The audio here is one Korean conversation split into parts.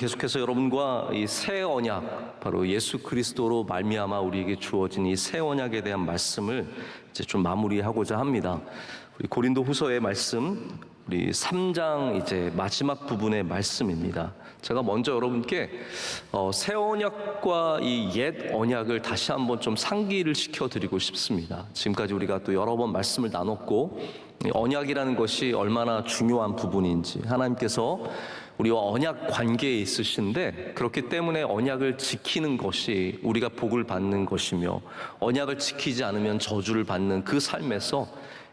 계속해서 여러분과 이 새 언약, 바로 예수 그리스도로 말미암아 우리에게 주어진 이 새 언약에 대한 말씀을 이제 좀 마무리하고자 합니다. 우리 고린도 후서의 말씀, 우리 3장 이제 마지막 부분의 말씀입니다. 제가 먼저 여러분께 새 언약과 이 옛 언약을 다시 한번 좀 상기를 시켜드리고 싶습니다. 지금까지 우리가 또 여러 번 말씀을 나눴고, 언약이라는 것이 얼마나 중요한 부분인지, 하나님께서 우리와 언약 관계에 있으신데, 그렇기 때문에 언약을 지키는 것이 우리가 복을 받는 것이며, 언약을 지키지 않으면 저주를 받는 그 삶에서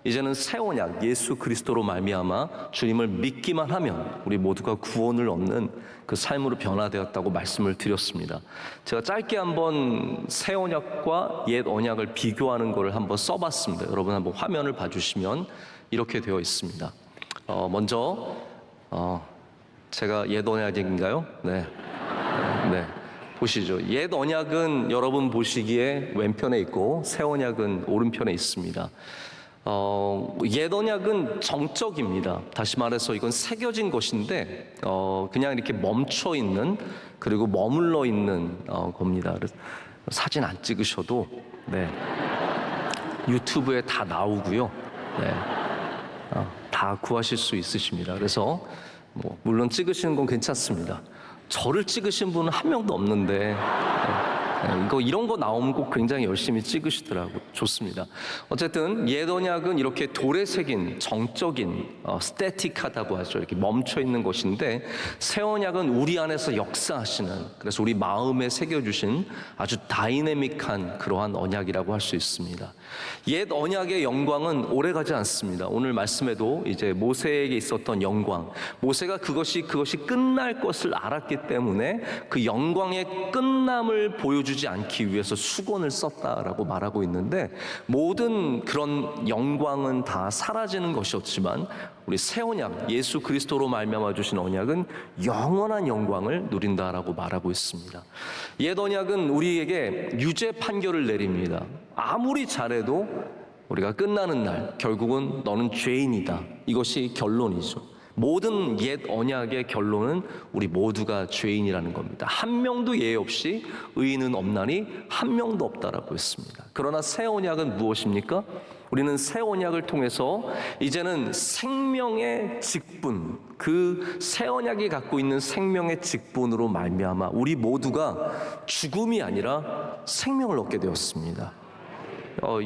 이제는 새 언약 예수 그리스도로 말미암아 주님을 믿기만 하면 우리 모두가 구원을 얻는 그 삶으로 변화되었다고 말씀을 드렸습니다. 제가 짧게 한번 새 언약과 옛 언약을 비교하는 것을 한번 써봤습니다. 여러분 한번 화면을 봐주시면 이렇게 되어 있습니다. 먼저 제가 옛 언약인가요? 네. 보시죠. 옛 언약은 여러분 보시기에 왼편에 있고 새 언약은 오른편에 있습니다. 옛 언약은 정적입니다. 다시 말해서 이건 새겨진 것인데 그냥 이렇게 멈춰 있는, 그리고 머물러 있는 겁니다. 그래서 사진 안 찍으셔도 유튜브에 다 나오고요. 다 구하실 수 있으십니다. 그래서 물론 찍으시는 건 괜찮습니다. 저를 찍으신 분은 한 명도 없는데 이런 거 나오면 꼭 굉장히 열심히 찍으시더라고요. 좋습니다. 어쨌든 옛 언약은 이렇게 돌에 새긴 정적인 스태틱하다고 하죠. 이렇게 멈춰 있는 것인데, 새 언약은 우리 안에서 역사하시는, 그래서 우리 마음에 새겨주신 아주 다이내믹한 그러한 언약이라고 할 수 있습니다. 옛 언약의 영광은 오래가지 않습니다. 오늘 말씀에도 이제 모세에게 있었던 영광, 모세가 그것이 끝날 것을 알았기 때문에 그 영광의 끝남을 보여주지 않기 위해서 수건을 썼다라고 말하고 있는데, 모든 그런 영광은 다 사라지는 것이었지만 우리 새 언약 예수 그리스도로 말미암아 주신 언약은 영원한 영광을 누린다라고 말하고 있습니다. 옛 언약은 우리에게 유죄 판결을 내립니다. 아무리 잘해도 우리가 끝나는 날 결국은 너는 죄인이다, 이것이 결론이죠. 모든 옛 언약의 결론은 우리 모두가 죄인이라는 겁니다. 한 명도 예외 없이 의인은 없나니 한 명도 없다라고 했습니다. 그러나 새 언약은 무엇입니까? 우리는 새 언약을 통해서 이제는 생명의 직분, 그 새 언약이 갖고 있는 생명의 직분으로 말미암아 우리 모두가 죽음이 아니라 생명을 얻게 되었습니다.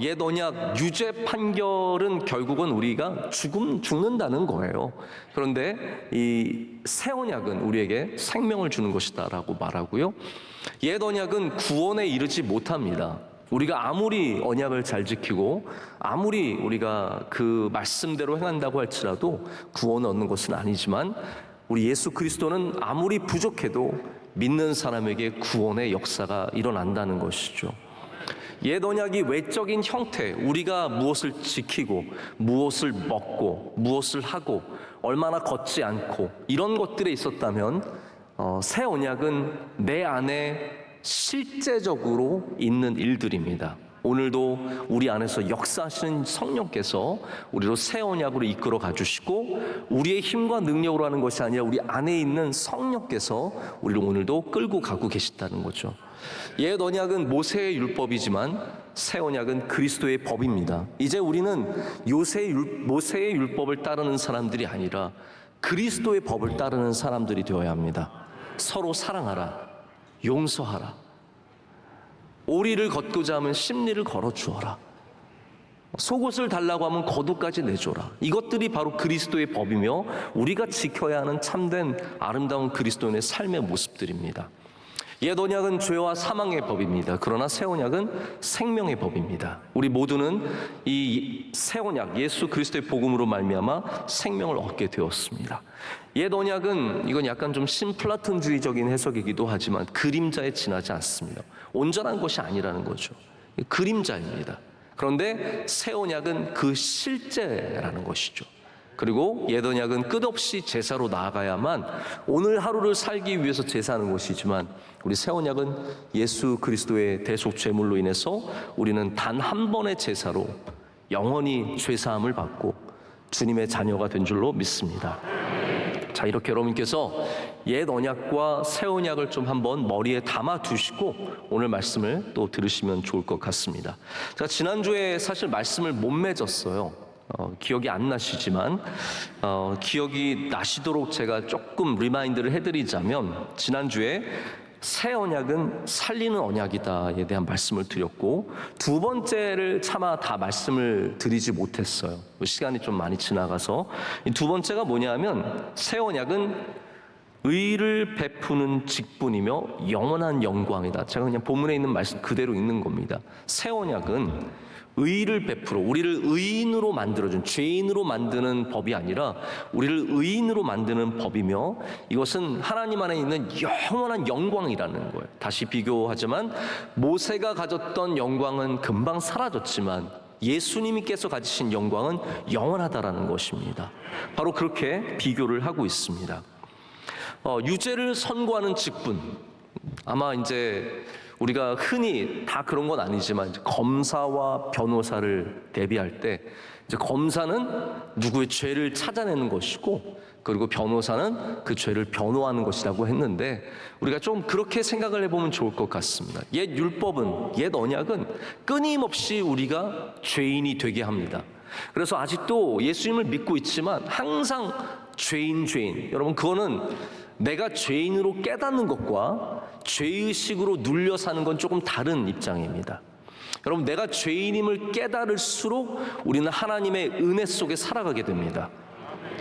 옛 언약 유죄 판결은 결국은 우리가 죽는다는 거예요. 그런데 이 새 언약은 우리에게 생명을 주는 것이다라고 말하고요. 옛 언약은 구원에 이르지 못합니다. 우리가 아무리 언약을 잘 지키고 아무리 우리가 그 말씀대로 행한다고 할지라도 구원을 얻는 것은 아니지만, 우리 예수 그리스도는 아무리 부족해도 믿는 사람에게 구원의 역사가 일어난다는 것이죠. 옛 언약이 외적인 형태, 우리가 무엇을 지키고 무엇을 먹고 무엇을 하고 얼마나 걷지 않고 이런 것들에 있었다면, 새 언약은 내 안에 실제적으로 있는 일들입니다. 오늘도 우리 안에서 역사하시는 성령께서 우리로 새 언약으로 이끌어 가주시고, 우리의 힘과 능력으로 하는 것이 아니라 우리 안에 있는 성령께서 우리를 오늘도 끌고 가고 계시다는 거죠. 옛 언약은 모세의 율법이지만 새 언약은 그리스도의 법입니다. 이제 우리는 모세의 율법을 따르는 사람들이 아니라 그리스도의 법을 따르는 사람들이 되어야 합니다. 서로 사랑하라, 용서하라, 오리를 걷고자 하면 심리를 걸어주어라, 속옷을 달라고 하면 겉옷까지 내줘라. 이것들이 바로 그리스도의 법이며 우리가 지켜야 하는 참된 아름다운 그리스도인의 삶의 모습들입니다. 옛 언약은 죄와 사망의 법입니다. 그러나 새 언약은 생명의 법입니다. 우리 모두는 이 새 언약 예수 그리스도의 복음으로 말미암아 생명을 얻게 되었습니다. 옛 언약은, 이건 약간 좀 신플라톤주의적인 해석이기도 하지만 그림자에 지나지 않습니다. 온전한 것이 아니라는 거죠. 그림자입니다. 그런데 새 언약은 그 실제라는 것이죠. 그리고 옛 언약은 끝없이 제사로 나아가야만 오늘 하루를 살기 위해서 제사하는 것이지만, 우리 새 언약은 예수 그리스도의 대속 제물로 인해서 우리는 단 한 번의 제사로 영원히 죄사함을 받고 주님의 자녀가 된 줄로 믿습니다. 자, 이렇게 여러분께서 옛 언약과 새 언약을 좀 한번 머리에 담아 두시고 오늘 말씀을 또 들으시면 좋을 것 같습니다. 제가 지난주에 사실 말씀을 못 맺었어요. 기억이 안 나시지만 기억이 나시도록 제가 조금 리마인드를 해드리자면, 지난주에 새 언약은 살리는 언약이다에 대한 말씀을 드렸고, 두 번째를 차마 다 말씀을 드리지 못했어요. 시간이 좀 많이 지나가서. 이 두 번째가 뭐냐면, 새 언약은 의를 베푸는 직분이며 영원한 영광이다. 제가 그냥 본문에 있는 말씀 그대로 읽는 겁니다. 새 언약은 의를 베풀어 우리를 의인으로 만들어준, 죄인으로 만드는 법이 아니라 우리를 의인으로 만드는 법이며, 이것은 하나님 안에 있는 영원한 영광이라는 거예요. 다시 비교하지만 모세가 가졌던 영광은 금방 사라졌지만 예수님께서 가지신 영광은 영원하다라는 것입니다. 바로 그렇게 비교를 하고 있습니다. 유죄를 선고하는 직분, 아마 이제 우리가 흔히 다 그런 건 아니지만 이제 검사와 변호사를 대비할 때, 이제 검사는 누구의 죄를 찾아내는 것이고, 그리고 변호사는 그 죄를 변호하는 것이라고 했는데, 우리가 좀 그렇게 생각을 해보면 좋을 것 같습니다. 옛 율법은, 옛 언약은 끊임없이 우리가 죄인이 되게 합니다. 그래서 아직도 예수님을 믿고 있지만 항상 죄인. 여러분, 그거는 내가 죄인으로 깨닫는 것과 죄의식으로 눌려 사는 건 조금 다른 입장입니다. 여러분, 내가 죄인임을 깨달을수록 우리는 하나님의 은혜 속에 살아가게 됩니다.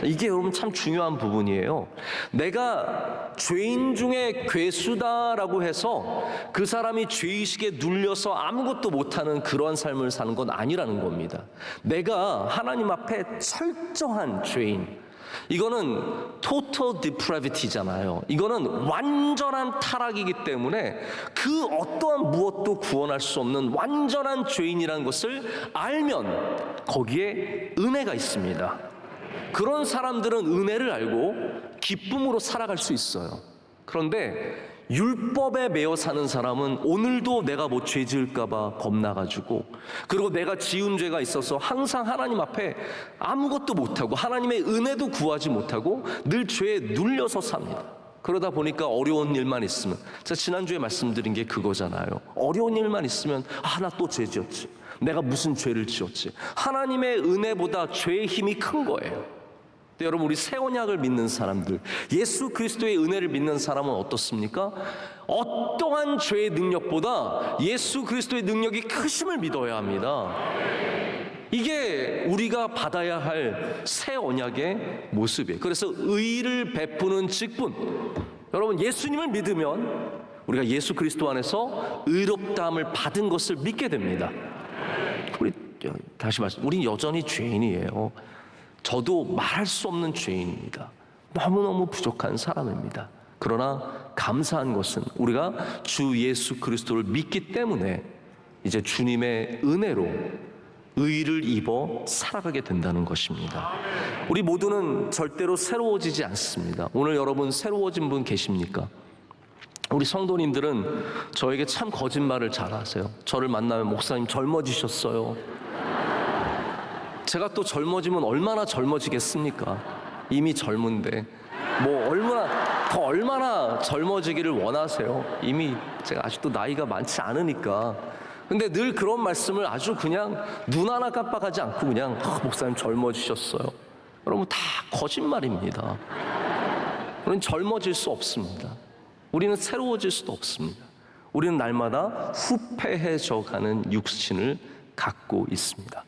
이게 여러분 참 중요한 부분이에요. 내가 죄인 중에 괴수다라고 해서 그 사람이 죄의식에 눌려서 아무것도 못하는 그러한 삶을 사는 건 아니라는 겁니다. 내가 하나님 앞에 철저한 죄인, 이거는 total depravity잖아요. 이거는 완전한 타락이기 때문에 그 어떠한 무엇도 구원할 수 없는 완전한 죄인이라는 것을 알면 거기에 은혜가 있습니다. 그런 사람들은 은혜를 알고 기쁨으로 살아갈 수 있어요. 그런데 율법에 매여 사는 사람은 오늘도 내가 뭐 죄 지을까 봐 겁나가지고, 그리고 내가 지은 죄가 있어서 항상 하나님 앞에 아무것도 못하고 하나님의 은혜도 구하지 못하고 늘 죄에 눌려서 삽니다. 그러다 보니까 어려운 일만 있으면, 제가 지난주에 말씀드린 게 그거잖아요. 어려운 일만 있으면 나 또 죄 지었지, 내가 무슨 죄를 지었지. 하나님의 은혜보다 죄의 힘이 큰 거예요. 여러분, 우리 새 언약을 믿는 사람들, 예수 그리스도의 은혜를 믿는 사람은 어떻습니까? 어떠한 죄의 능력보다 예수 그리스도의 능력이 크심을 믿어야 합니다. 이게 우리가 받아야 할 새 언약의 모습이에요. 그래서 의를 베푸는 직분, 여러분, 예수님을 믿으면 우리가 예수 그리스도 안에서 의롭다함을 받은 것을 믿게 됩니다. 다시 말씀, 우린 여전히 죄인이에요. 저도 말할 수 없는 죄인입니다. 너무너무 부족한 사람입니다. 그러나 감사한 것은 우리가 주 예수 그리스도를 믿기 때문에 이제 주님의 은혜로 의를 입어 살아가게 된다는 것입니다. 우리 모두는 절대로 새로워지지 않습니다. 오늘 여러분 새로워진 분 계십니까? 우리 성도님들은 저에게 참 거짓말을 잘하세요. 저를 만나면 목사님 젊어지셨어요. 제가 또 젊어지면 얼마나 젊어지겠습니까? 이미 젊은데 뭐 얼마나 젊어지기를 원하세요? 이미 제가 아직도 나이가 많지 않으니까. 근데 늘 그런 말씀을 아주 그냥 눈 하나 깜빡하지 않고 그냥 목사님 젊어지셨어요. 여러분, 다 거짓말입니다. 우리는 젊어질 수 없습니다. 우리는 새로워질 수도 없습니다. 우리는 날마다 후패해져 가는 육신을 갖고 있습니다.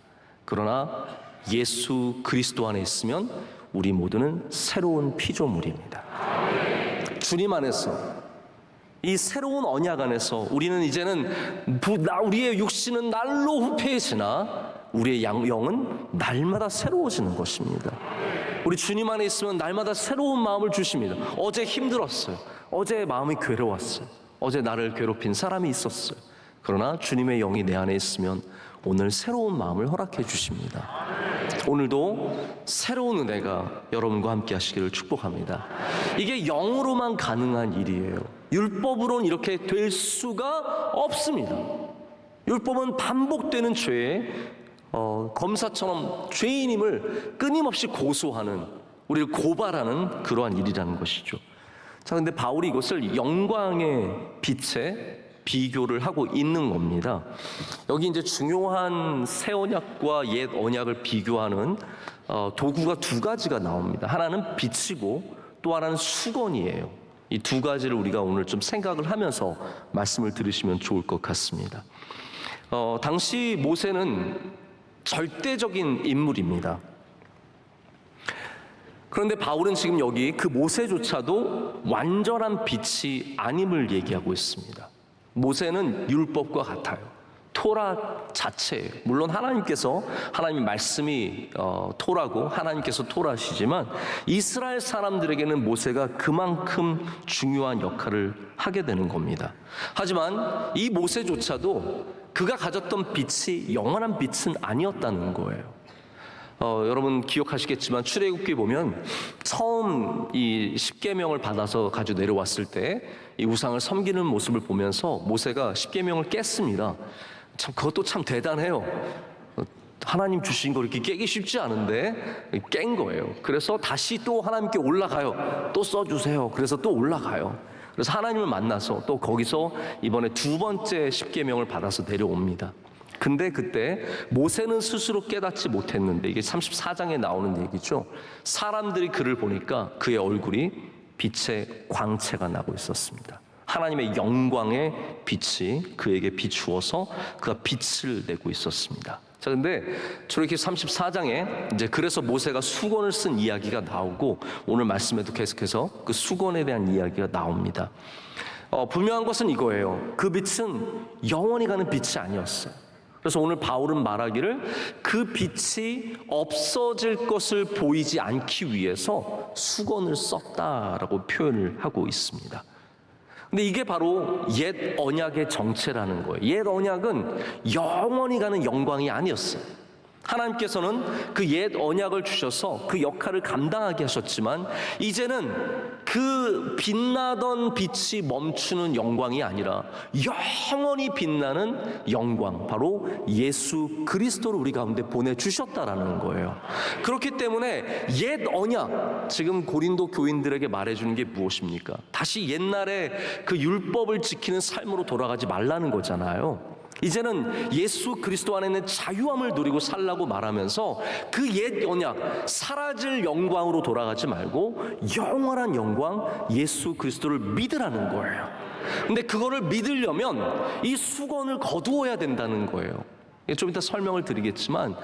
그러나 예수 그리스도 안에 있으면 우리 모두는 새로운 피조물입니다. 주님 안에서, 이 새로운 언약 안에서 우리는 이제는 우리의 육신은 날로 후패해지나 우리의 영은 날마다 새로워지는 것입니다. 우리 주님 안에 있으면 날마다 새로운 마음을 주십니다. 어제 힘들었어요. 어제 마음이 괴로웠어요. 어제 나를 괴롭힌 사람이 있었어요. 그러나 주님의 영이 내 안에 있으면 오늘 새로운 마음을 허락해 주십니다. 오늘도 새로운 은혜가 여러분과 함께 하시기를 축복합니다. 이게 영으로만 가능한 일이에요. 율법으로는 이렇게 될 수가 없습니다. 율법은 반복되는 죄에 검사처럼 죄인임을 끊임없이 고소하는 우리를 고발하는 그러한 일이라는 것이죠. 자, 근데 바울이 이것을 영광의 빛에 비교를 하고 있는 겁니다. 여기 이제 중요한 새 언약과 옛 언약을 비교하는 도구가 두 가지가 나옵니다. 하나는 빛이고 또 하나는 수건이에요. 이 두 가지를 우리가 오늘 좀 생각을 하면서 말씀을 들으시면 좋을 것 같습니다. 당시 모세는 절대적인 인물입니다. 그런데 바울은 지금 여기 그 모세조차도 완전한 빛이 아님을 얘기하고 있습니다. 모세는 율법과 같아요. 토라 자체예요. 물론 하나님의 말씀이 토라고 하나님께서 토라시지만 이스라엘 사람들에게는 모세가 그만큼 중요한 역할을 하게 되는 겁니다. 하지만 이 모세조차도 그가 가졌던 빛이 영원한 빛은 아니었다는 거예요. 여러분 기억하시겠지만 출애굽기 보면 처음 이 십계명을 받아서 가지고 내려왔을 때 이 우상을 섬기는 모습을 보면서 모세가 십계명을 깼습니다. 참 그것도 참 대단해요. 하나님 주신 거 이렇게 깨기 쉽지 않은데 깬 거예요. 그래서 다시 또 하나님께 올라가요. 또 써주세요. 그래서 또 올라가요. 그래서 하나님을 만나서 또 거기서 이번에 두 번째 십계명을 받아서 내려옵니다. 근데 그때 모세는 스스로 깨닫지 못했는데 이게 34장에 나오는 얘기죠. 사람들이 그를 보니까 그의 얼굴이 빛의 광채가 나고 있었습니다. 하나님의 영광의 빛이 그에게 비추어서 그가 빛을 내고 있었습니다. 자, 근데 저렇게 34장에 이제 그래서 모세가 수건을 쓴 이야기가 나오고 오늘 말씀에도 계속해서 그 수건에 대한 이야기가 나옵니다. 분명한 것은 이거예요. 그 빛은 영원히 가는 빛이 아니었어요. 그래서 오늘 바울은 말하기를 그 빛이 없어질 것을 보이지 않기 위해서 수건을 썼다라고 표현을 하고 있습니다. 근데 이게 바로 옛 언약의 정체라는 거예요. 옛 언약은 영원히 가는 영광이 아니었어요. 하나님께서는 그 옛 언약을 주셔서 그 역할을 감당하게 하셨지만 이제는 그 빛나던 빛이 멈추는 영광이 아니라 영원히 빛나는 영광, 바로 예수 그리스도를 우리 가운데 보내주셨다라는 거예요. 그렇기 때문에 옛 언약, 지금 고린도 교인들에게 말해주는 게 무엇입니까? 다시 옛날에 그 율법을 지키는 삶으로 돌아가지 말라는 거잖아요. 이제는 예수 그리스도 안에 있는 자유함을 누리고 살라고 말하면서 그 옛 언약, 사라질 영광으로 돌아가지 말고 영원한 영광, 예수 그리스도를 믿으라는 거예요. 근데 그거를 믿으려면 이 수건을 거두어야 된다는 거예요. 좀 이따 설명을 드리겠지만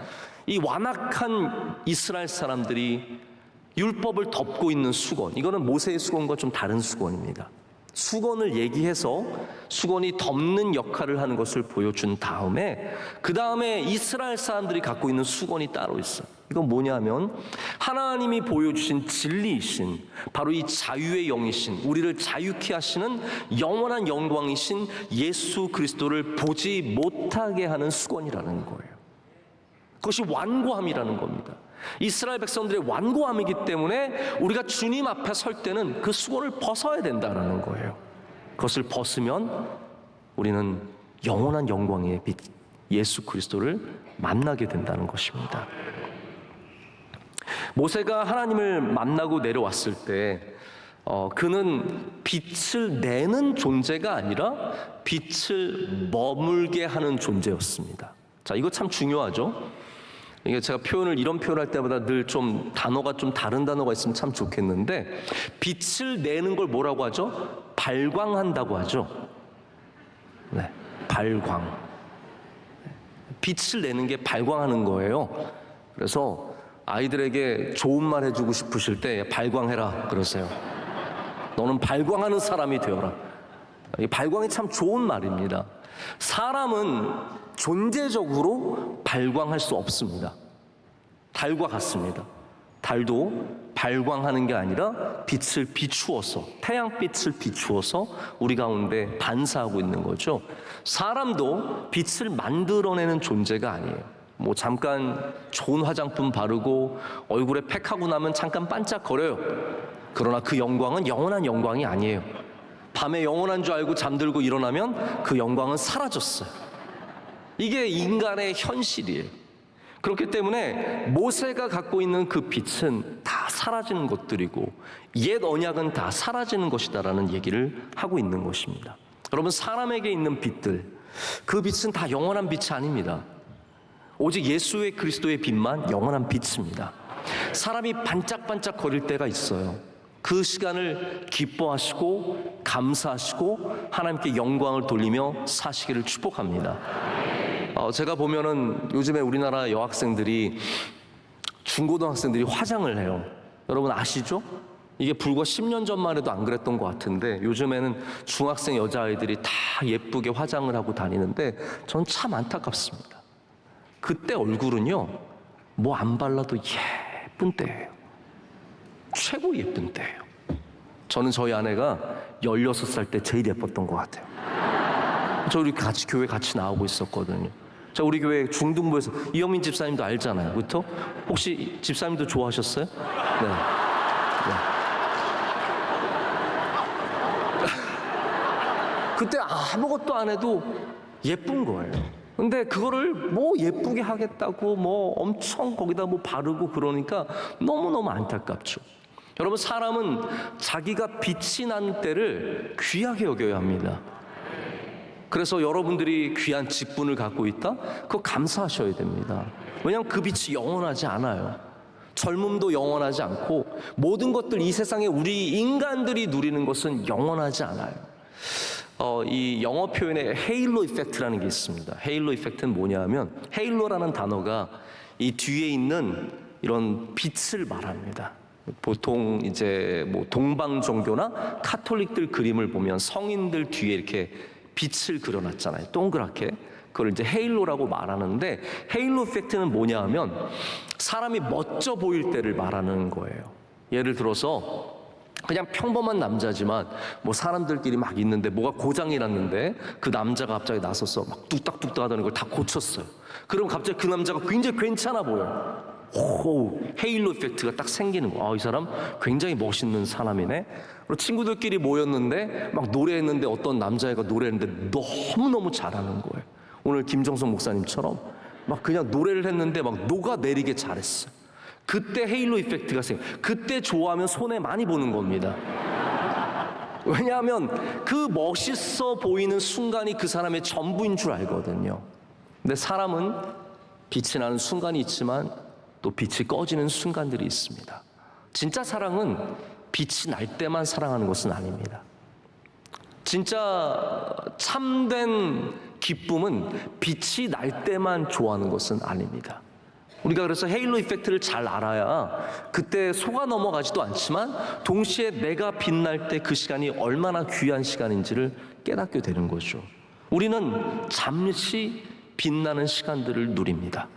이 완악한 이스라엘 사람들이 율법을 덮고 있는 수건, 이거는 모세의 수건과 좀 다른 수건입니다. 수건을 얘기해서 수건이 덮는 역할을 하는 것을 보여준 다음에 그 다음에 이스라엘 사람들이 갖고 있는 수건이 따로 있어요. 이건 뭐냐면 하나님이 보여주신 진리이신 바로 이 자유의 영이신 우리를 자유케 하시는 영원한 영광이신 예수 그리스도를 보지 못하게 하는 수건이라는 거예요. 그것이 완고함이라는 겁니다. 이스라엘 백성들의 완고함이기 때문에 우리가 주님 앞에 설 때는 그 수건을 벗어야 된다는 거예요. 그것을 벗으면 우리는 영원한 영광의 빛 예수 그리스도를 만나게 된다는 것입니다. 모세가 하나님을 만나고 내려왔을 때 그는 빛을 내는 존재가 아니라 빛을 머물게 하는 존재였습니다. 자, 이거 참 중요하죠. 이게 제가 이런 표현할 때마다 늘 좀 단어가 좀 다른 단어가 있으면 참 좋겠는데 빛을 내는 걸 뭐라고 하죠? 발광한다고 하죠. 네, 발광. 빛을 내는 게 발광하는 거예요. 그래서 아이들에게 좋은 말 해주고 싶으실 때 발광해라 그러세요. 너는 발광하는 사람이 되어라. 이 발광이 참 좋은 말입니다. 사람은 존재적으로 발광할 수 없습니다. 달과 같습니다. 달도 발광하는 게 아니라 빛을 비추어서, 태양빛을 비추어서 우리 가운데 반사하고 있는 거죠. 사람도 빛을 만들어내는 존재가 아니에요. 뭐 잠깐 좋은 화장품 바르고 얼굴에 팩하고 나면 잠깐 반짝거려요. 그러나 그 영광은 영원한 영광이 아니에요. 밤에 영원한 줄 알고 잠들고 일어나면 그 영광은 사라졌어요. 이게 인간의 현실이에요. 그렇기 때문에 모세가 갖고 있는 그 빛은 다 사라지는 것들이고 옛 언약은 다 사라지는 것이다라는 얘기를 하고 있는 것입니다. 여러분, 사람에게 있는 빛들, 그 빛은 다 영원한 빛이 아닙니다. 오직 예수의 그리스도의 빛만 영원한 빛입니다. 사람이 반짝반짝 거릴 때가 있어요. 그 시간을 기뻐하시고 감사하시고 하나님께 영광을 돌리며 사시기를 축복합니다. 제가 보면은 요즘에 우리나라 여학생들이, 중고등학생들이 화장을 해요. 여러분 아시죠? 이게 불과 10년 전만 해도 안 그랬던 것 같은데 요즘에는 중학생 여자아이들이 다 예쁘게 화장을 하고 다니는데 전 참 안타깝습니다. 그때 얼굴은요, 뭐 안 발라도 예쁜 때예요. 최고 예쁜 때예요. 저는 저희 아내가 16살 때 제일 예뻤던 것 같아요. 저 우리 같이 교회 같이 나오고 있었거든요. 자, 우리 교회 중등부에서 이영민 집사님도 알잖아요. 그렇죠? 혹시 집사님도 좋아하셨어요? 네. 그때 아무것도 안 해도 예쁜 거예요. 근데 그거를 뭐 예쁘게 하겠다고 뭐 엄청 거기다 뭐 바르고 그러니까 너무너무 안타깝죠. 여러분, 사람은 자기가 빛이 난 때를 귀하게 여겨야 합니다. 그래서 여러분들이 귀한 직분을 갖고 있다? 그거 감사하셔야 됩니다. 왜냐하면 그 빛이 영원하지 않아요. 젊음도 영원하지 않고 모든 것들, 이 세상에 우리 인간들이 누리는 것은 영원하지 않아요. 이 영어 표현에 헤일로 이펙트라는 게 있습니다. 헤일로 이펙트는 뭐냐면, 헤일로라는 단어가 이 뒤에 있는 이런 빛을 말합니다. 보통 이제 뭐 동방 종교나 카톨릭들 그림을 보면 성인들 뒤에 이렇게 빛을 그려놨잖아요. 동그랗게. 그걸 이제 헤일로라고 말하는데, 헤일로 이펙트는 뭐냐 하면 사람이 멋져 보일 때를 말하는 거예요. 예를 들어서 그냥 평범한 남자지만 뭐 사람들끼리 막 있는데 뭐가 고장이 났는데 그 남자가 갑자기 나서서 막 뚝딱뚝딱 하던 걸 다 고쳤어요. 그럼 갑자기 그 남자가 굉장히 괜찮아 보여요. 오, 헤일로 이펙트가 딱 생기는 거야. 이 사람 굉장히 멋있는 사람이네. 그리고 친구들끼리 모였는데 막 노래했는데 어떤 남자애가 노래했는데 너무너무 잘하는 거예요. 오늘 김정성 목사님처럼 막 그냥 노래를 했는데 막 녹아내리게 잘했어. 그때 헤일로 이펙트가 생겨요. 그때 좋아하면 손해 많이 보는 겁니다. 왜냐하면 그 멋있어 보이는 순간이 그 사람의 전부인 줄 알거든요. 근데 사람은 빛이 나는 순간이 있지만 또 빛이 꺼지는 순간들이 있습니다. 진짜 사랑은 빛이 날 때만 사랑하는 것은 아닙니다. 진짜 참된 기쁨은 빛이 날 때만 좋아하는 것은 아닙니다. 우리가 그래서 헤일로 이펙트를 잘 알아야 그때 속아 넘어가지도 않지만 동시에 내가 빛날 때 그 시간이 얼마나 귀한 시간인지를 깨닫게 되는 거죠. 우리는 잠시 빛나는 시간들을 누립니다.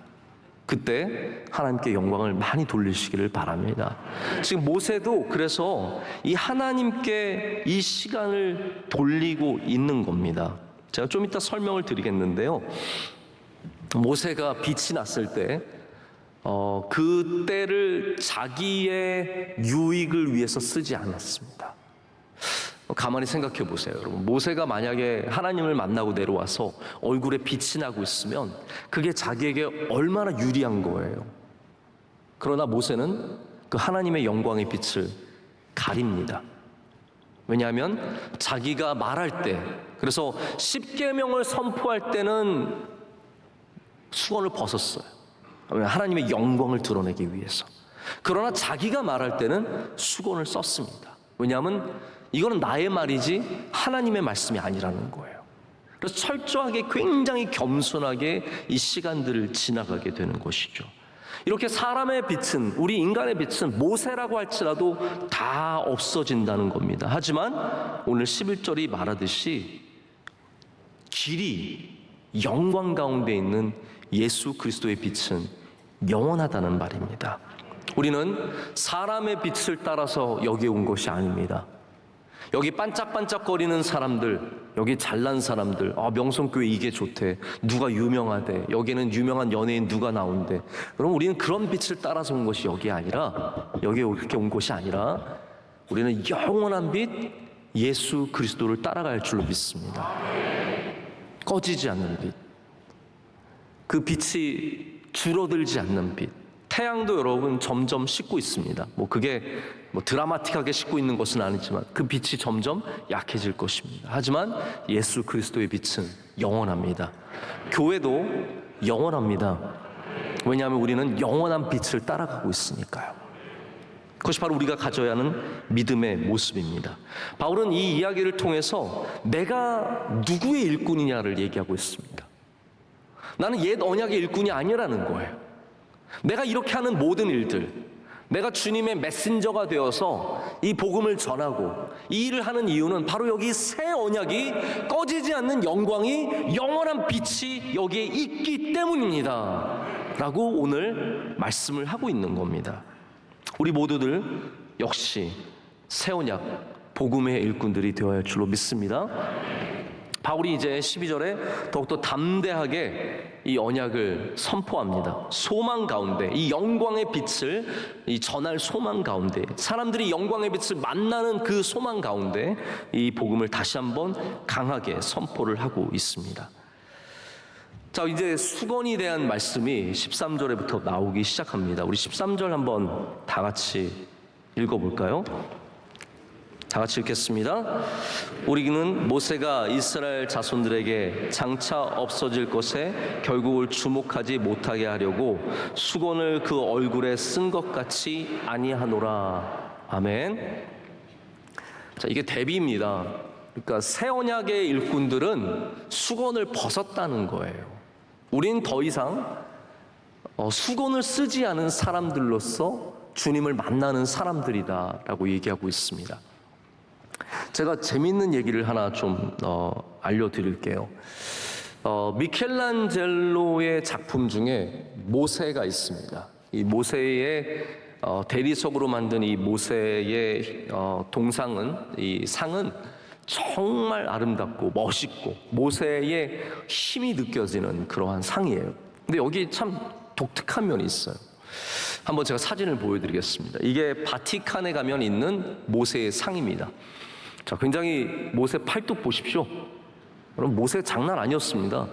그때 하나님께 영광을 많이 돌리시기를 바랍니다. 지금 모세도 그래서 이 하나님께 이 시간을 돌리고 있는 겁니다. 제가 좀 이따 설명을 드리겠는데요. 모세가 빛이 났을 때 그때를 자기의 유익을 위해서 쓰지 않았습니다. 가만히 생각해 보세요, 여러분. 모세가 만약에 하나님을 만나고 내려와서 얼굴에 빛이 나고 있으면 그게 자기에게 얼마나 유리한 거예요. 그러나 모세는 그 하나님의 영광의 빛을 가립니다. 왜냐하면 자기가 말할 때, 그래서 십계명을 선포할 때는 수건을 벗었어요. 하나님의 영광을 드러내기 위해서. 그러나 자기가 말할 때는 수건을 썼습니다. 왜냐하면 이거는 나의 말이지 하나님의 말씀이 아니라는 거예요. 그래서 철저하게, 굉장히 겸손하게 이 시간들을 지나가게 되는 것이죠. 이렇게 사람의 빛은, 우리 인간의 빛은 모세라고 할지라도 다 없어진다는 겁니다. 하지만 오늘 11절이 말하듯이 길이 영광 가운데 있는 예수 그리스도의 빛은 영원하다는 말입니다. 우리는 사람의 빛을 따라서 여기에 온 것이 아닙니다. 여기 반짝반짝거리는 사람들, 여기 잘난 사람들, 명성교회 이게 좋대, 누가 유명하대, 여기는 유명한 연예인 누가 나온대. 그럼 우리는 그런 빛을 따라서 온 것이 여기 아니라, 여기에 이렇게 온 것이 아니라 우리는 영원한 빛 예수 그리스도를 따라갈 줄로 믿습니다. 꺼지지 않는 빛, 그 빛이 줄어들지 않는 빛, 태양도 여러분 점점 식고 있습니다. 그게 드라마틱하게 식고 있는 것은 아니지만 그 빛이 점점 약해질 것입니다. 하지만 예수 그리스도의 빛은 영원합니다. 교회도 영원합니다. 왜냐하면 우리는 영원한 빛을 따라가고 있으니까요. 그것이 바로 우리가 가져야 하는 믿음의 모습입니다. 바울은 이 이야기를 통해서 내가 누구의 일꾼이냐를 얘기하고 있습니다. 나는 옛 언약의 일꾼이 아니라는 거예요. 내가 이렇게 하는 모든 일들, 내가 주님의 메신저가 되어서 이 복음을 전하고 이 일을 하는 이유는 바로 여기 새 언약이 꺼지지 않는 영광이, 영원한 빛이 여기에 있기 때문입니다 라고 오늘 말씀을 하고 있는 겁니다. 우리 모두들 역시 새 언약 복음의 일꾼들이 되어야 할 줄로 믿습니다. 바울이 이제 12절에 더욱더 담대하게 이 언약을 선포합니다. 소망 가운데, 이 영광의 빛을 전할 소망 가운데, 사람들이 영광의 빛을 만나는 그 소망 가운데 이 복음을 다시 한번 강하게 선포를 하고 있습니다. 자, 이제 수건에 대한 말씀이 13절에부터 나오기 시작합니다. 우리 13절 한번 다 같이 읽어볼까요? 다 같이 읽겠습니다. 우리는 모세가 이스라엘 자손들에게 장차 없어질 것에 결국을 주목하지 못하게 하려고 수건을 그 얼굴에 쓴 것 같이 아니하노라. 아멘. 자, 이게 대비입니다. 그러니까 새 언약의 일꾼들은 수건을 벗었다는 거예요. 우린 더 이상 수건을 쓰지 않은 사람들로서 주님을 만나는 사람들이다라고 얘기하고 있습니다. 제가 재밌는 얘기를 하나 좀 알려드릴게요. 미켈란젤로의 작품 중에 모세가 있습니다. 이 모세의 대리석으로 만든 이 모세의 동상은, 이 상은 정말 아름답고 멋있고 모세의 힘이 느껴지는 그러한 상이에요. 근데 여기 참 독특한 면이 있어요. 한번 제가 사진을 보여드리겠습니다. 이게 바티칸에 가면 있는 모세의 상입니다. 자, 굉장히 모세 팔뚝 보십시오. 여러분, 모세 장난 아니었습니다.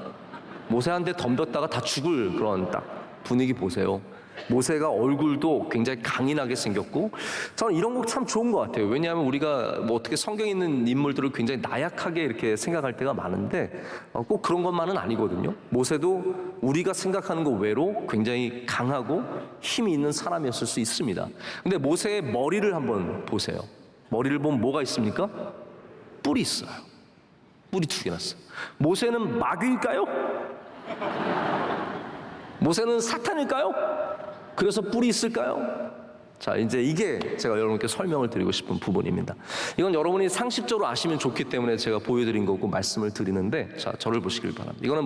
모세한테 덤볐다가 다 죽을 그런 딱 분위기 보세요. 모세가 얼굴도 굉장히 강인하게 생겼고, 저는 이런 거 참 좋은 것 같아요. 왜냐하면 우리가 어떻게 성경에 있는 인물들을 굉장히 나약하게 이렇게 생각할 때가 많은데 꼭 그런 것만은 아니거든요. 모세도 우리가 생각하는 것 외로 굉장히 강하고 힘이 있는 사람이었을 수 있습니다. 근데 모세의 머리를 한번 보세요. 머리를 보면 뭐가 있습니까? 뿔이 있어요. 뿔이 2개 났어요. 모세는 마귀일까요? 모세는 사탄일까요? 그래서 뿔이 있을까요? 자, 이제 이게 제가 여러분께 설명을 드리고 싶은 부분입니다. 이건 여러분이 상식적으로 아시면 좋기 때문에 제가 보여드린 거고 말씀을 드리는데, 자, 저를 보시길 바랍니다. 이거는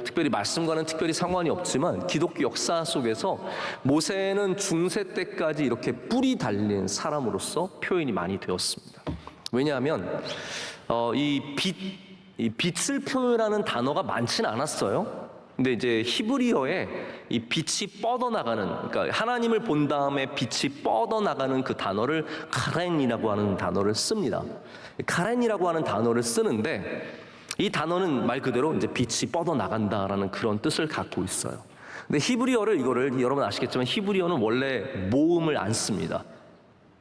특별히 말씀과는 특별히 상관이 없지만 기독교 역사 속에서 모세는 중세 때까지 이렇게 뿔이 달린 사람으로서 표현이 많이 되었습니다. 왜냐하면 이 빛을 표현하는 단어가 많지는 않았어요. 근데 이제 히브리어에 이 빛이 뻗어나가는, 그러니까 하나님을 본 다음에 빛이 뻗어나가는 그 단어를 카렌이라고 하는 단어를 씁니다. 카렌이라고 하는 단어를 쓰는데 이 단어는 말 그대로 이제 빛이 뻗어나간다라는 그런 뜻을 갖고 있어요. 근데 이거를 여러분 아시겠지만 히브리어는 원래 모음을 안 씁니다.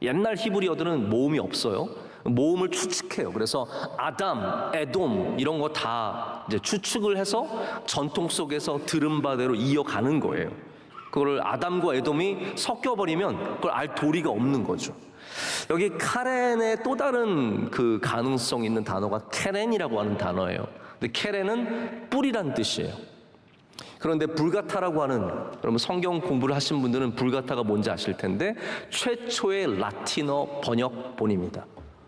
옛날 히브리어들은 모음이 없어요. 모음을 추측해요. 그래서 아담, 에돔 이런 거 다 이제 추측을 해서 전통 속에서 들은 바대로 이어가는 거예요. 그거를 아담과 에돔이 섞여버리면 그걸 알 도리가 없는 거죠. 여기 카렌의 또 다른 그 가능성 있는 단어가 케렌이라고 하는 단어예요. 근데 케렌은 뿔이란 뜻이에요. 그런데 불가타라고 하는, 여러분 성경 공부를 하신 분들은 불가타가 뭔지 아실 텐데 최초의 라틴어 번역본입니다.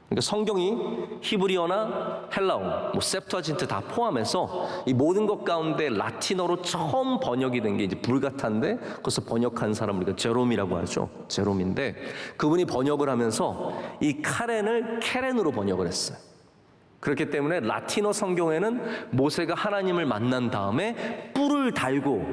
그러니까 성경이 히브리어나 헬라어, 셉투아진트 다 포함해서 이 모든 것 가운데 라틴어로 처음 번역이 된 게 이제 불가타인데, 그것을 번역한 사람을 우리가 제롬이라고 하죠. 제롬인데 그분이 번역을 하면서 이 카렌을 케렌으로 번역을 했어요. 그렇기 때문에 라틴어 성경에는 모세가 하나님을 만난 다음에 뿔을 달고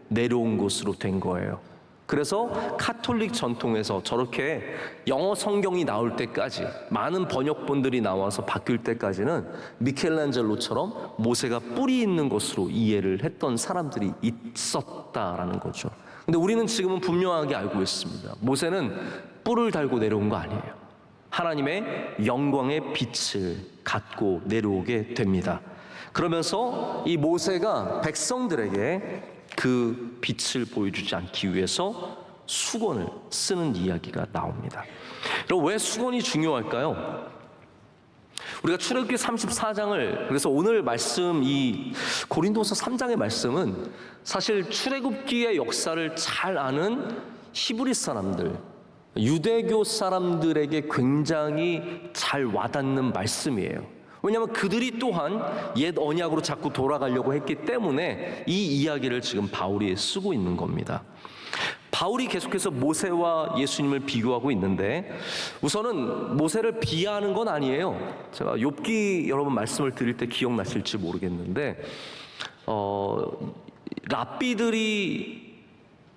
내려온 것으로 된 거예요. 그래서 카톨릭 전통에서 저렇게 영어 성경이 나올 때까지, 많은 번역본들이 나와서 바뀔 때까지는 미켈란젤로처럼 모세가 뿔이 있는 것으로 이해를 했던 사람들이 있었다라는 거죠. 근데 우리는 지금은 분명하게 알고 있습니다. 모세는 뿔을 달고 내려온 거 아니에요. 하나님의 영광의 빛을 갖고 내려오게 됩니다. 그러면서 이 모세가 백성들에게 그 빛을 보여주지 않기 위해서 수건을 쓰는 이야기가 나옵니다. 여러분, 왜 수건이 중요할까요? 우리가 출애굽기 34장을, 그래서 오늘 말씀, 이 고린도서 3장의 말씀은 사실 출애굽기의 역사를 잘 아는 히브리 사람들, 유대교 사람들에게 굉장히 잘 와닿는 말씀이에요. 왜냐하면 그들이 또한 옛 언약으로 자꾸 돌아가려고 했기 때문에 이 이야기를 지금 바울이 쓰고 있는 겁니다. 바울이 계속해서 모세와 예수님을 비교하고 있는데, 우선은 모세를 비하하는 건 아니에요. 제가 욥기 여러분 말씀을 드릴 때 기억나실지 모르겠는데, 랍비들이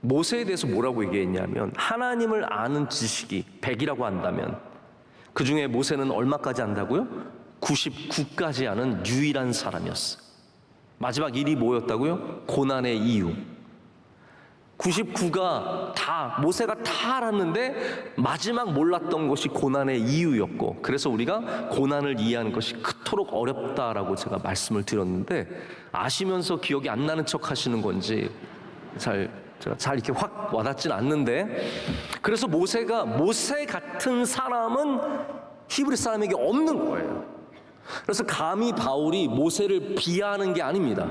모세에 대해서 뭐라고 얘기했냐면, 하나님을 아는 지식이 100이라고 한다면 그 중에 모세는 얼마까지 안다고요? 99까지 아는 유일한 사람이었어요. 마지막 일이 뭐였다고요? 고난의 이유. 99가 다, 모세가 다 알았는데 마지막 몰랐던 것이 고난의 이유였고, 그래서 우리가 고난을 이해하는 것이 그토록 어렵다라고 제가 말씀을 드렸는데, 아시면서 기억이 안 나는 척 하시는 건지 제가 잘 이렇게 확 와닿진 않는데, 그래서 모세 같은 사람은 히브리 사람에게 없는 거예요. 그래서 감히 바울이 모세를 비하하는 게 아닙니다.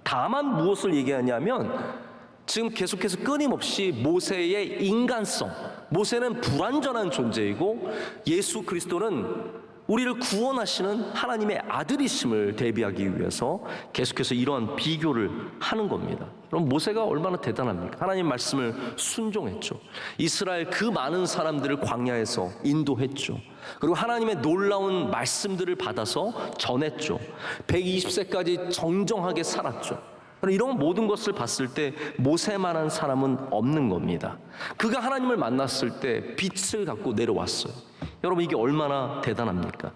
다만 무엇을 얘기하냐면, 지금 계속해서 끊임없이 모세의 인간성, 모세는 불완전한 존재이고 예수 그리스도는 우리를 구원하시는 하나님의 아들이심을 대비하기 위해서 계속해서 이러한 비교를 하는 겁니다. 그럼 모세가 얼마나 대단합니까? 하나님 말씀을 순종했죠. 이스라엘 그 많은 사람들을 광야에서 인도했죠. 그리고 하나님의 놀라운 말씀들을 받아서 전했죠. 120세까지 정정하게 살았죠. 이런 모든 것을 봤을 때 모세만한 사람은 없는 겁니다. 그가 하나님을 만났을 때 빛을 갖고 내려왔어요. 여러분, 이게 얼마나 대단합니까?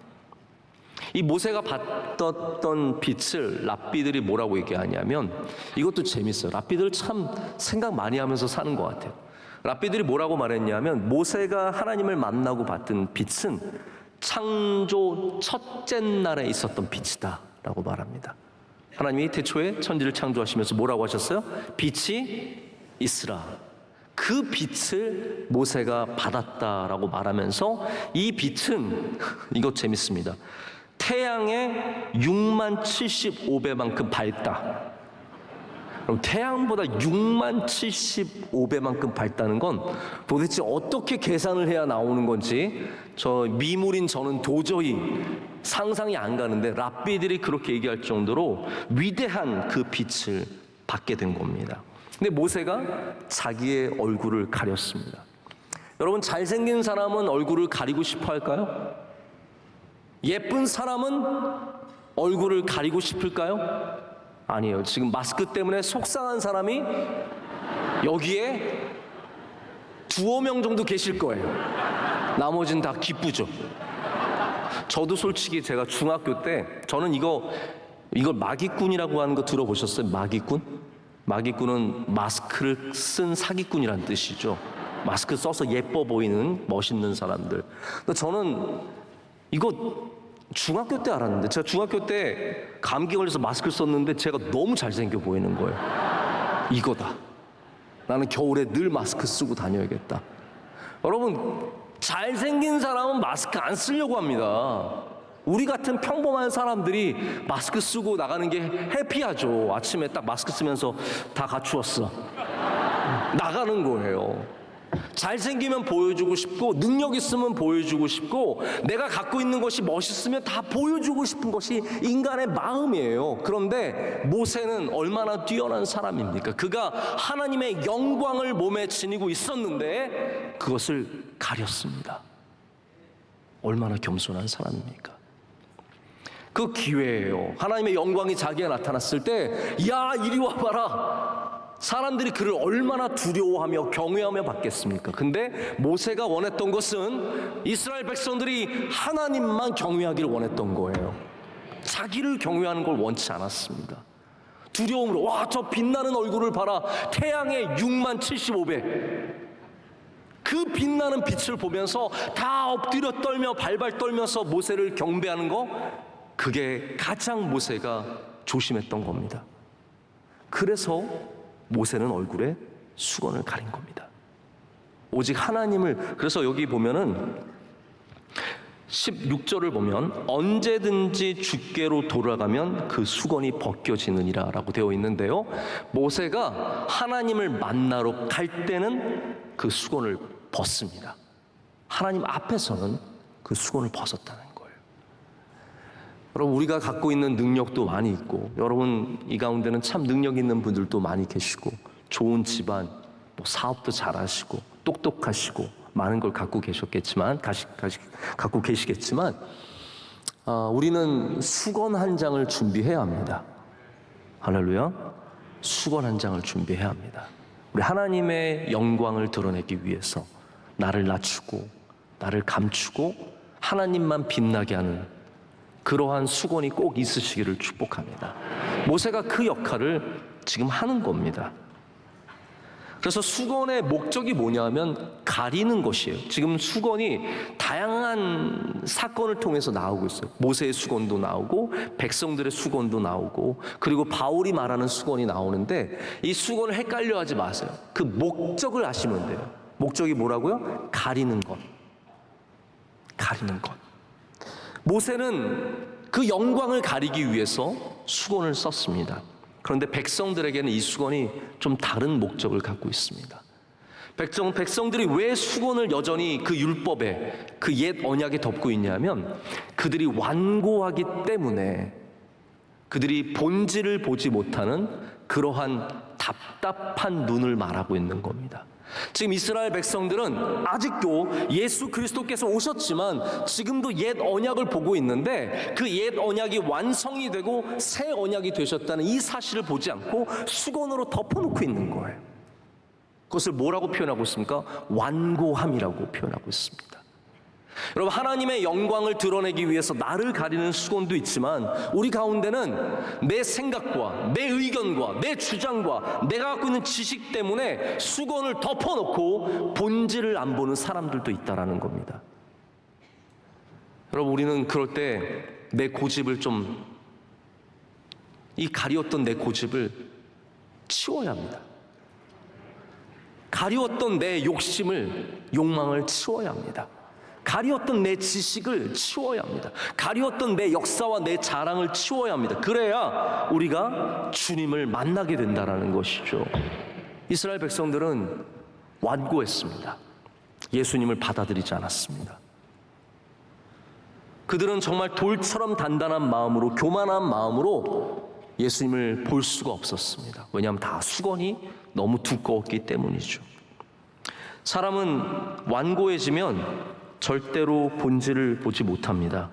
이 모세가 받았던 빛을 랍비들이 뭐라고 얘기하냐면, 이것도 재밌어요. 랍비들 참 생각 많이 하면서 사는 것 같아요. 랍비들이 뭐라고 말했냐면, 모세가 하나님을 만나고 받은 빛은 창조 첫째 날에 있었던 빛이다 라고 말합니다. 하나님이 태초에 천지를 창조하시면서 뭐라고 하셨어요? 빛이 있으라. 그 빛을 모세가 받았다라고 말하면서, 이 빛은, 이거 재밌습니다, 태양의 6만 75배만큼 밝다. 그럼 태양보다 6만 75배만큼 밝다는 건 도대체 어떻게 계산을 해야 나오는 건지 저 미물인 저는 도저히 상상이 안 가는데, 랍비들이 그렇게 얘기할 정도로 위대한 그 빛을 받게 된 겁니다. 근데 모세가 자기의 얼굴을 가렸습니다. 여러분, 잘생긴 사람은 얼굴을 가리고 싶어 할까요? 예쁜 사람은 얼굴을 가리고 싶을까요? 아니에요. 지금 마스크 때문에 속상한 사람이 여기에 2-5명 정도 계실 거예요. 나머지는 다 기쁘죠. 저도 솔직히 제가 중학교 때, 저는 이걸 마기꾼이라고 하는 거 들어보셨어요? 마기꾼? 마기꾼은 마스크를 쓴 사기꾼이란 뜻이죠. 마스크 써서 예뻐 보이는 멋있는 사람들. 근데 저는 이거 중학교 때 알았는데, 제가 중학교 때 감기 걸려서 마스크를 썼는데 제가 너무 잘생겨 보이는 거예요. 이거다. 나는 겨울에 늘 마스크 쓰고 다녀야겠다. 여러분, 잘생긴 사람은 마스크 안 쓰려고 합니다. 우리 같은 평범한 사람들이 마스크 쓰고 나가는 게 해피하죠. 아침에 딱 마스크 쓰면서 다 갖추었어. 나가는 거예요. 잘생기면 보여주고 싶고, 능력 있으면 보여주고 싶고, 내가 갖고 있는 것이 멋있으면 다 보여주고 싶은 것이 인간의 마음이에요. 그런데 모세는 얼마나 뛰어난 사람입니까? 그가 하나님의 영광을 몸에 지니고 있었는데 그것을 가렸습니다. 얼마나 겸손한 사람입니까? 그 기회예요. 하나님의 영광이 자기에 나타났을 때, 야, 이리 와봐라. 사람들이 그를 얼마나 두려워하며 경외하며 받겠습니까? 근데 모세가 원했던 것은 이스라엘 백성들이 하나님만 경외하기를 원했던 거예요. 자기를 경외하는 걸 원치 않았습니다. 두려움으로, 와, 저 빛나는 얼굴을 봐라. 태양의 6만 75배. 그 빛나는 빛을 보면서 다 엎드려 떨며 발발 떨면서 모세를 경배하는 거, 그게 가장 모세가 조심했던 겁니다. 그래서 모세는 얼굴에 수건을 가린 겁니다. 오직 하나님을, 그래서 여기 보면은 16절을 보면 언제든지 주께로 돌아가면 그 수건이 벗겨지느니라 라고 되어 있는데요, 모세가 하나님을 만나러 갈 때는 그 수건을 벗습니다. 하나님 앞에서는 그 수건을 벗었다는 거예요. 여러분, 우리가 갖고 있는 능력도 많이 있고, 여러분 이 가운데는 참 능력 있는 분들도 많이 계시고, 좋은 집안, 사업도 잘하시고 똑똑하시고 많은 걸 갖고 계셨겠지만, 갖고 계시겠지만, 우리는 수건 한 장을 준비해야 합니다. 할렐루야. 수건 한 장을 준비해야 합니다. 우리 하나님의 영광을 드러내기 위해서 나를 낮추고 나를 감추고 하나님만 빛나게 하는 그러한 수건이 꼭 있으시기를 축복합니다. 모세가 그 역할을 지금 하는 겁니다. 그래서 수건의 목적이 뭐냐면 가리는 것이에요. 지금 수건이 다양한 사건을 통해서 나오고 있어요. 모세의 수건도 나오고 백성들의 수건도 나오고, 그리고 바울이 말하는 수건이 나오는데, 이 수건을 헷갈려 하지 마세요. 그 목적을 아시면 돼요. 목적이 뭐라고요? 가리는 것. 가리는 것. 모세는 그 영광을 가리기 위해서 수건을 썼습니다. 그런데 백성들에게는 이 수건이 좀 다른 목적을 갖고 있습니다. 백성들이 왜 수건을 여전히 그 율법에, 그 옛 언약에 덮고 있냐면, 그들이 완고하기 때문에 그들이 본질을 보지 못하는 그러한 답답한 눈을 말하고 있는 겁니다. 지금 이스라엘 백성들은 아직도 예수 그리스도께서 오셨지만 지금도 옛 언약을 보고 있는데, 그 옛 언약이 완성이 되고 새 언약이 되셨다는 이 사실을 보지 않고 수건으로 덮어놓고 있는 거예요. 그것을 뭐라고 표현하고 있습니까? 완고함이라고 표현하고 있습니다. 여러분, 하나님의 영광을 드러내기 위해서 나를 가리는 수건도 있지만, 우리 가운데는 내 생각과 내 의견과 내 주장과 내가 갖고 있는 지식 때문에 수건을 덮어놓고 본질을 안 보는 사람들도 있다라는 겁니다. 여러분, 우리는 그럴 때 내 고집을 이 가리웠던 내 고집을 치워야 합니다. 가리웠던 내 욕망을 치워야 합니다. 가리웠던 내 지식을 치워야 합니다. 가리웠던 내 역사와 내 자랑을 치워야 합니다. 그래야 우리가 주님을 만나게 된다는 것이죠. 이스라엘 백성들은 완고했습니다. 예수님을 받아들이지 않았습니다. 그들은 정말 돌처럼 단단한 마음으로, 교만한 마음으로 예수님을 볼 수가 없었습니다. 왜냐하면 다 수건이 너무 두꺼웠기 때문이죠. 사람은 완고해지면 절대로 본질을 보지 못합니다.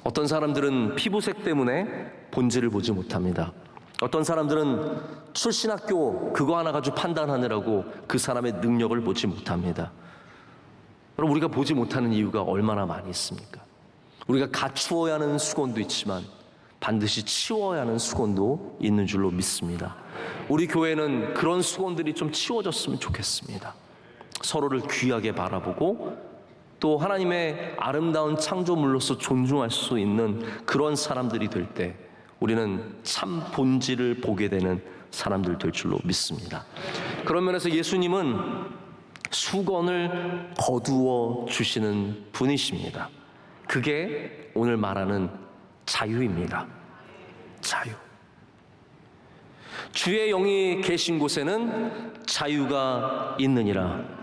어떤 사람들은 피부색 때문에 본질을 보지 못합니다. 어떤 사람들은 출신 학교 그거 하나 가지고 판단하느라고 그 사람의 능력을 보지 못합니다. 여러분, 우리가 보지 못하는 이유가 얼마나 많이 있습니까? 우리가 갖추어야 하는 수건도 있지만 반드시 치워야 하는 수건도 있는 줄로 믿습니다. 우리 교회는 그런 수건들이 좀 치워졌으면 좋겠습니다. 서로를 귀하게 바라보고 또 하나님의 아름다운 창조물로서 존중할 수 있는 그런 사람들이 될 때 우리는 참 본질을 보게 되는 사람들 될 줄로 믿습니다. 그런 면에서 예수님은 수건을 거두어 주시는 분이십니다. 그게 오늘 말하는 자유입니다. 자유. 주의 영이 계신 곳에는 자유가 있느니라.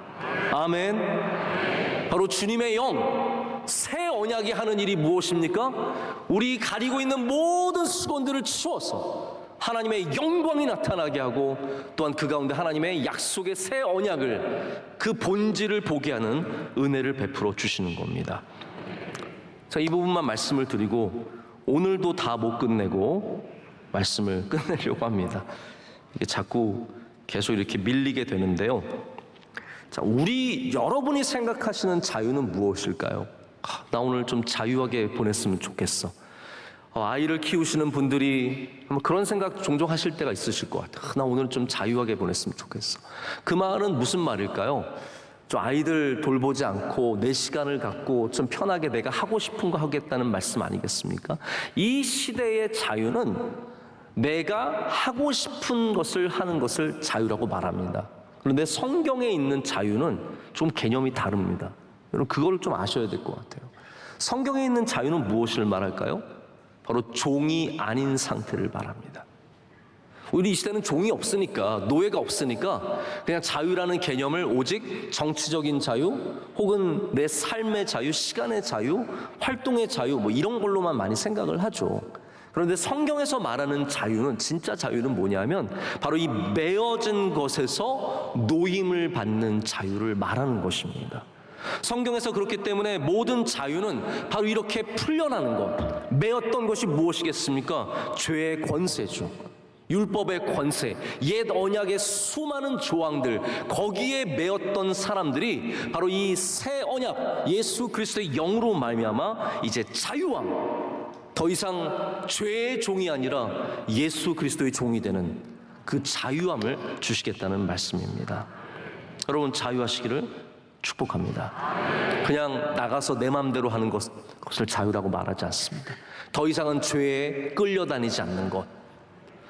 아멘. 바로 주님의 영, 새 언약이 하는 일이 무엇입니까? 우리 가리고 있는 모든 수건들을 치워서 하나님의 영광이 나타나게 하고, 또한 그 가운데 하나님의 약속의 새 언약을, 그 본질을 보게 하는 은혜를 베풀어 주시는 겁니다. 자, 이 부분만 말씀을 드리고 오늘도 다 못 끝내고 말씀을 끝내려고 합니다. 이게 자꾸 계속 이렇게 밀리게 되는데요. 자, 여러분이 생각하시는 자유는 무엇일까요? 나 오늘 좀 자유하게 보냈으면 좋겠어. 아이를 키우시는 분들이 아마 그런 생각 종종 하실 때가 있으실 것 같아요. 나 오늘 좀 자유하게 보냈으면 좋겠어. 그 말은 무슨 말일까요? 좀 아이들 돌보지 않고 내 시간을 갖고 좀 편하게 내가 하고 싶은 거 하겠다는 말씀 아니겠습니까? 이 시대의 자유는 내가 하고 싶은 것을 하는 것을 자유라고 말합니다. 그런데 성경에 있는 자유는 좀 개념이 다릅니다. 여러분 그걸 좀 아셔야 될 것 같아요. 성경에 있는 자유는 무엇을 말할까요? 바로 종이 아닌 상태를 말합니다. 우리 이 시대는 종이 없으니까, 노예가 없으니까 그냥 자유라는 개념을 오직 정치적인 자유 혹은 내 삶의 자유, 시간의 자유, 활동의 자유 뭐 이런 걸로만 많이 생각을 하죠. 그런데 성경에서 말하는 자유는, 진짜 자유는 뭐냐면 바로 이 매어진 것에서 노임을 받는 자유를 말하는 것입니다. 성경에서 그렇기 때문에 모든 자유는 바로 이렇게 풀려나는 것. 매었던 것이 무엇이겠습니까? 죄의 권세죠. 율법의 권세, 옛 언약의 수많은 조항들, 거기에 매었던 사람들이 바로 이 새 언약 예수 그리스도의 영으로 말미암아 이제 자유함, 더 이상 죄의 종이 아니라 예수 그리스도의 종이 되는 그 자유함을 주시겠다는 말씀입니다. 여러분 자유하시기를 축복합니다. 그냥 나가서 내 마음대로 하는 것을 자유라고 말하지 않습니다. 더 이상은 죄에 끌려다니지 않는 것,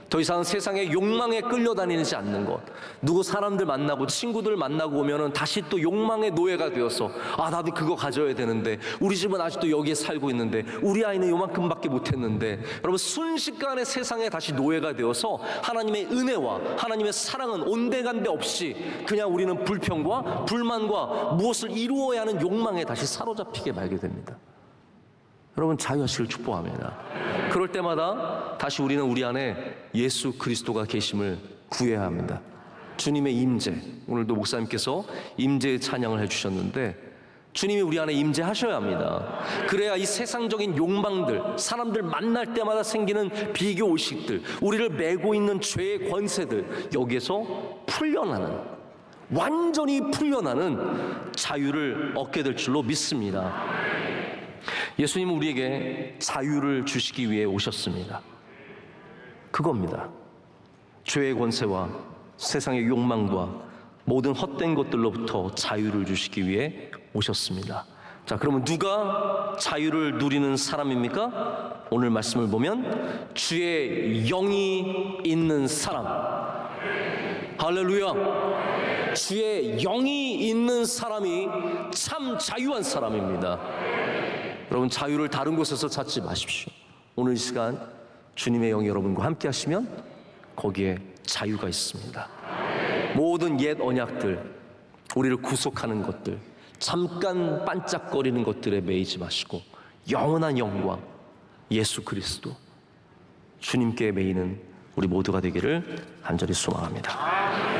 더 이상 세상의 욕망에 끌려다니지 않는 것. 누구 사람들 만나고 친구들 만나고 오면은 다시 또 욕망의 노예가 되어서 나도 그거 가져야 되는데, 우리 집은 아직도 여기에 살고 있는데, 우리 아이는 요만큼밖에 못했는데, 여러분 순식간에 세상에 다시 노예가 되어서 하나님의 은혜와 하나님의 사랑은 온데간데 없이 그냥 우리는 불평과 불만과 무엇을 이루어야 하는 욕망에 다시 사로잡히게 말게 됩니다. 여러분 자유하시길 축복합니다. 그럴 때마다 다시 우리는 우리 안에 예수 그리스도가 계심을 구해야 합니다. 주님의 임재, 오늘도 목사님께서 임재의 찬양을 해주셨는데 주님이 우리 안에 임재하셔야 합니다. 그래야 이 세상적인 욕망들, 사람들 만날 때마다 생기는 비교의식들, 우리를 메고 있는 죄의 권세들, 여기에서 풀려나는, 완전히 풀려나는 자유를 얻게 될 줄로 믿습니다. 예수님은 우리에게 자유를 주시기 위해 오셨습니다. 그겁니다. 죄의 권세와 세상의 욕망과 모든 헛된 것들로부터 자유를 주시기 위해 오셨습니다. 자, 그러면 누가 자유를 누리는 사람입니까? 오늘 말씀을 보면 주의 영이 있는 사람. 할렐루야. 주의 영이 있는 사람이 참 자유한 사람입니다. 여러분 자유를 다른 곳에서 찾지 마십시오. 오늘 이 시간 주님의 영이 여러분과 함께 하시면 거기에 자유가 있습니다. 모든 옛 언약들, 우리를 구속하는 것들, 잠깐 반짝거리는 것들에 매이지 마시고 영원한 영광 예수 그리스도, 주님께 매이는 우리 모두가 되기를 간절히 소망합니다.